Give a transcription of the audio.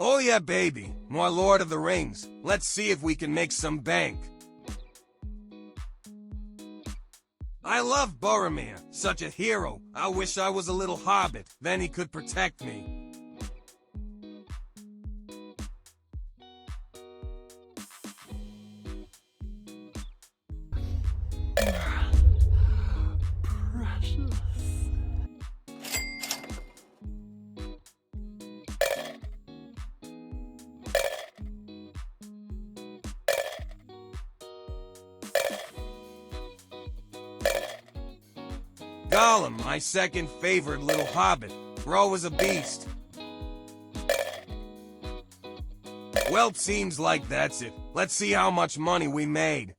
Oh yeah, baby. More Lord of the Rings. Let's see if we can make some bank. I love Boromir, such a hero. I wish I was a little hobbit, then he could protect me. Precious. Gollum, my second favorite little hobbit. Bro is a beast. Well, seems like that's it. Let's see how much money we made.